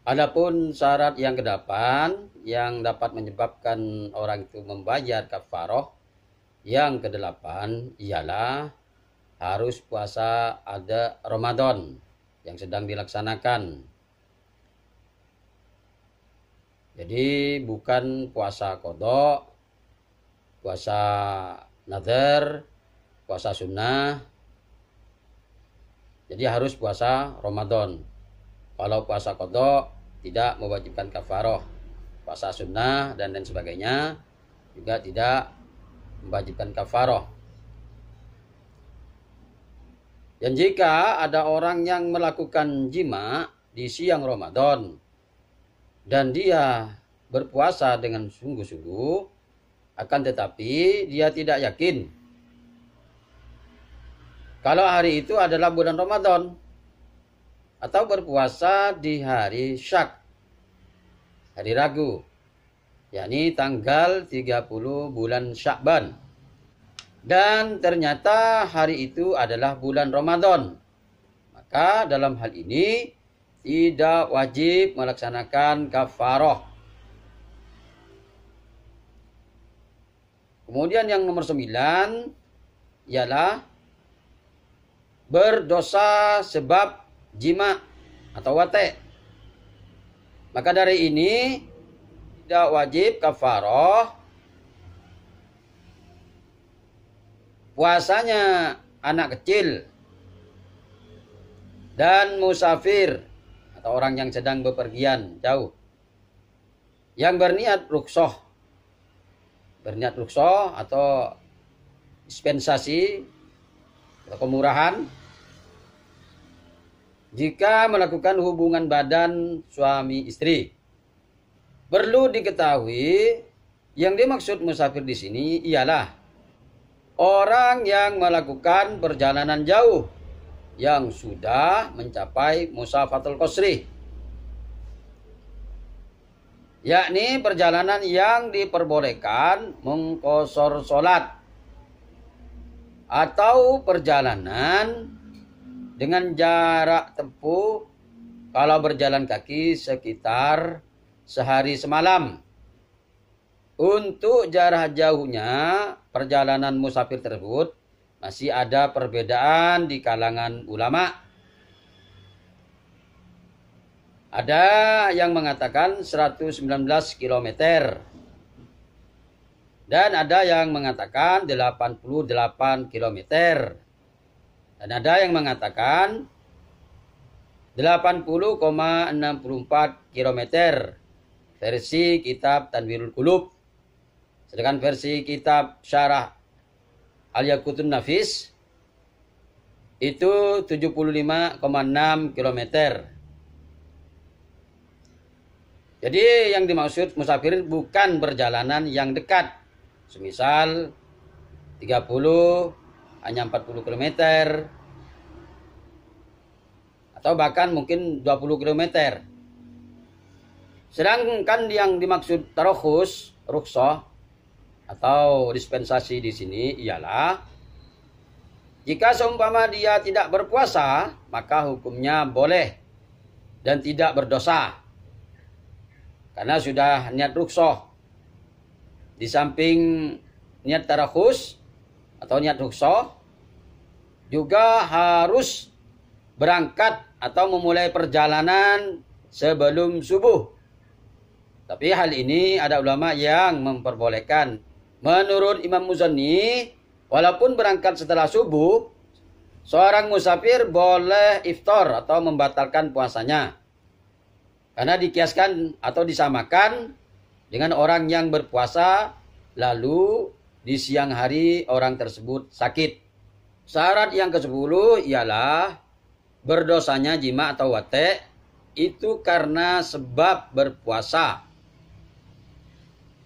Adapun syarat yang kedelapan yang dapat menyebabkan orang itu membayar kafaroh yang kedelapan ialah harus puasa ada Ramadan yang sedang dilaksanakan. Jadi bukan puasa qadha, puasa nazar, puasa sunnah. Jadi harus puasa Ramadan. Kalau puasa qadha tidak mewajibkan kafaroh. Puasa sunnah dan lain sebagainya juga tidak mewajibkan kafaroh. Dan jika ada orang yang melakukan jima di siang Ramadan dan dia berpuasa dengan sungguh-sungguh, akan tetapi dia tidak yakin kalau hari itu adalah bulan Ramadan, atau berpuasa di hari Syak, hari Ragu, yakni tanggal 30 bulan Syakban, dan ternyata hari itu adalah bulan Ramadan, maka dalam hal ini tidak wajib melaksanakan kafaroh. Kemudian yang nomor 9 ialah berdosa sebab jima atau wate. Maka dari ini tidak wajib kafaroh puasanya anak kecil dan musafir atau orang yang sedang bepergian jauh yang berniat rukhsah atau dispensasi atau kemurahan jika melakukan hubungan badan suami istri. Perlu diketahui yang dimaksud musafir di sini ialah orang yang melakukan perjalanan jauh yang sudah mencapai musafatul qasri, yakni perjalanan yang diperbolehkan mengqashar salat, atau perjalanan dengan jarak tempuh kalau berjalan kaki sekitar sehari semalam. Untuk jarak jauhnya perjalanan musafir tersebut masih ada perbedaan di kalangan ulama. Ada yang mengatakan 119 km dan ada yang mengatakan 88 km. Dan ada yang mengatakan 80,64 km versi kitab Tanwirul Qulub. Sedangkan versi kitab Syarah Al-Yaqutun Nafis itu 75,6 km. Jadi yang dimaksud musafir bukan perjalanan yang dekat. Semisal 30 hanya 40 km atau bahkan mungkin 20 km. Sedangkan yang dimaksud tarokhus, rukhsah atau dispensasi di sini ialah jika seumpama dia tidak berpuasa, maka hukumnya boleh dan tidak berdosa. Karena sudah niat rukhsah. Di samping niat tarokhus atau niat rukhsah, juga harus berangkat atau memulai perjalanan sebelum subuh. Tapi hal ini ada ulama yang memperbolehkan. Menurut Imam Muzani, walaupun berangkat setelah subuh, seorang musafir boleh iftar atau membatalkan puasanya. Karena dikiaskan atau disamakan dengan orang yang berpuasa lalu di siang hari orang tersebut sakit. Syarat yang ke-10 ialah berdosanya jima atau wate itu karena sebab berpuasa.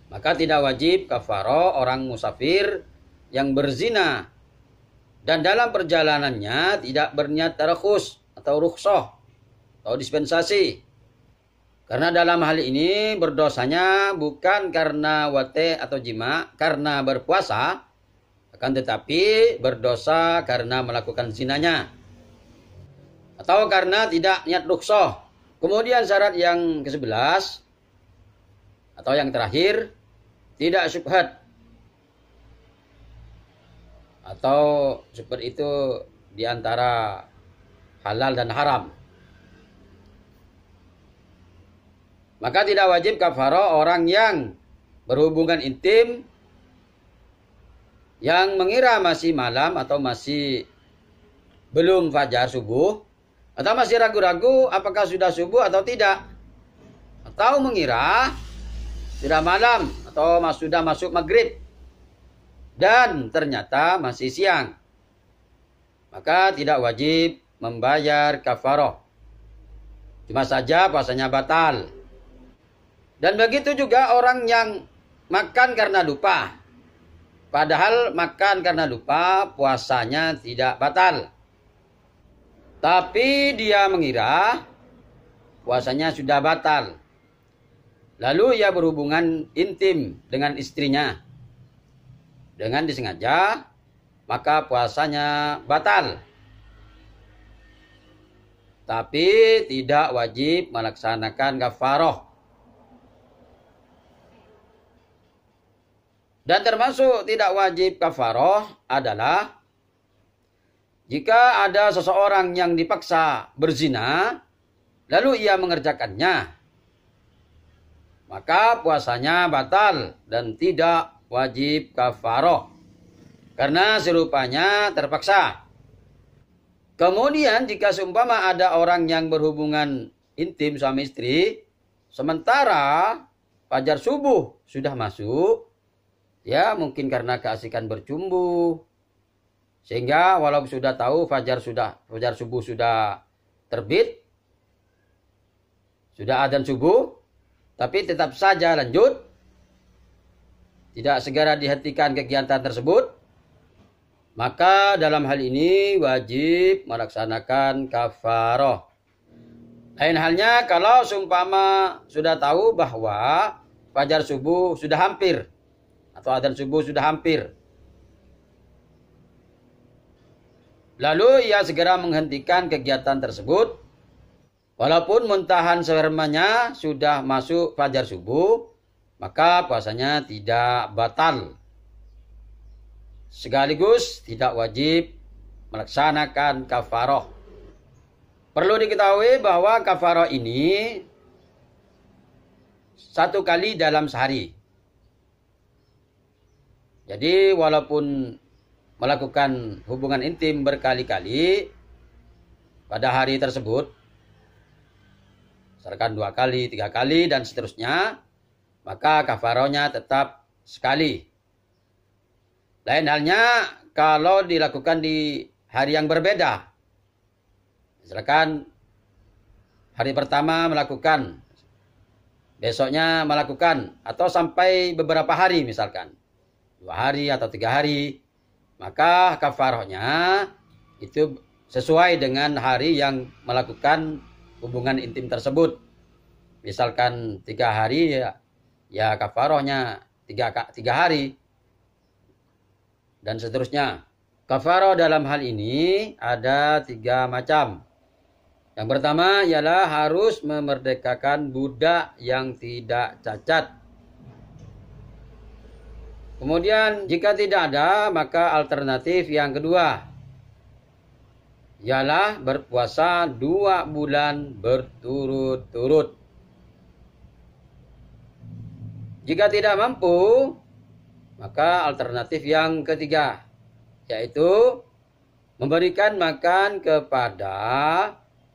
Maka tidak wajib kafaroh orang musafir yang berzina dan dalam perjalanannya tidak berniat tarakhus atau rukhsah atau dispensasi. Karena dalam hal ini berdosanya bukan karena wate atau jima, karena berpuasa, akan tetapi berdosa karena melakukan zinanya. Atau karena tidak niat rukhsah, Kemudian syarat yang ke-11 atau yang terakhir, tidak syubhat. Atau syubhat itu diantara halal dan haram. Maka tidak wajib kafarah orang yang berhubungan intim yang mengira masih malam atau masih belum fajar subuh, atau masih ragu-ragu apakah sudah subuh atau tidak, atau mengira sudah malam atau sudah masuk maghrib dan ternyata masih siang, maka tidak wajib membayar kafarah. Cuma saja puasanya batal. Dan begitu juga orang yang makan karena lupa. Padahal makan karena lupa puasanya tidak batal. Tapi dia mengira puasanya sudah batal. Lalu ia berhubungan intim dengan istrinya dengan disengaja, maka puasanya batal. Tapi tidak wajib melaksanakan kafarah. Dan termasuk tidak wajib kafarah adalah jika ada seseorang yang dipaksa berzina, lalu ia mengerjakannya, maka puasanya batal dan tidak wajib kafarah, karena serupanya terpaksa. Kemudian jika seumpama ada orang yang berhubungan intim suami istri, sementara fajar subuh sudah masuk, ya mungkin karena keasikan bercumbu, sehingga walau sudah tahu fajar subuh sudah terbit, sudah adzan subuh, tapi tetap saja lanjut, tidak segera dihentikan kegiatan tersebut, maka dalam hal ini wajib melaksanakan kafarah. Lain halnya kalau seumpama sudah tahu bahwa fajar subuh sudah hampir atau adzan subuh sudah hampir, lalu ia segera menghentikan kegiatan tersebut, walaupun muntahan sehermanya sudah masuk fajar subuh, maka puasanya tidak batal. Sekaligus tidak wajib melaksanakan kafarah. Perlu diketahui bahwa kafarah ini satu kali dalam sehari. Jadi walaupun melakukan hubungan intim berkali-kali pada hari tersebut, misalkan 2 kali, 3 kali, dan seterusnya, maka kafarahnya tetap sekali. Lain halnya kalau dilakukan di hari yang berbeda. Misalkan hari pertama melakukan, besoknya melakukan, atau sampai beberapa hari misalkan, 2 hari atau 3 hari, maka kafarahnya itu sesuai dengan hari yang melakukan hubungan intim tersebut. Misalkan 3 hari, ya kafarahnya 3 hari, dan seterusnya. Kafarah dalam hal ini ada 3 macam. Yang pertama ialah harus memerdekakan budak yang tidak cacat. Kemudian jika tidak ada, maka alternatif yang kedua ialah berpuasa 2 bulan berturut-turut. Jika tidak mampu, maka alternatif yang ketiga yaitu memberikan makan kepada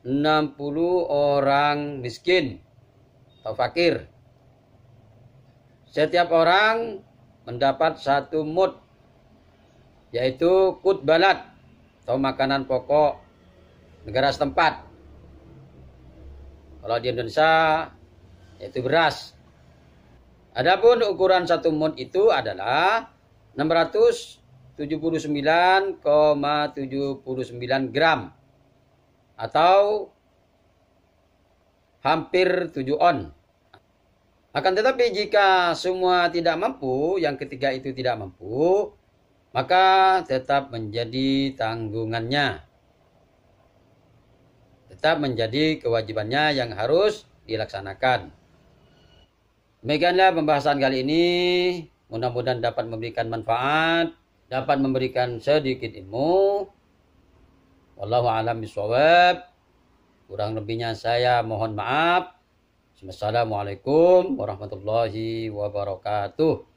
60 orang miskin atau fakir. Setiap orang mendapat 1 mud, yaitu kut balad atau makanan pokok negara setempat. Kalau di Indonesia yaitu beras. Adapun ukuran 1 mud itu adalah 679,79 gram atau hampir 7 on. Akan tetapi jika semua tidak mampu, yang ketiga itu tidak mampu, maka tetap menjadi tanggungannya. tetap menjadi kewajibannya yang harus dilaksanakan. Demikianlah pembahasan kali ini. Mudah-mudahan dapat memberikan manfaat, dapat memberikan sedikit ilmu. Wallahu a'lam bishawab. Kurang lebihnya saya mohon maaf. Wassalamualaikum warahmatullahi wabarakatuh.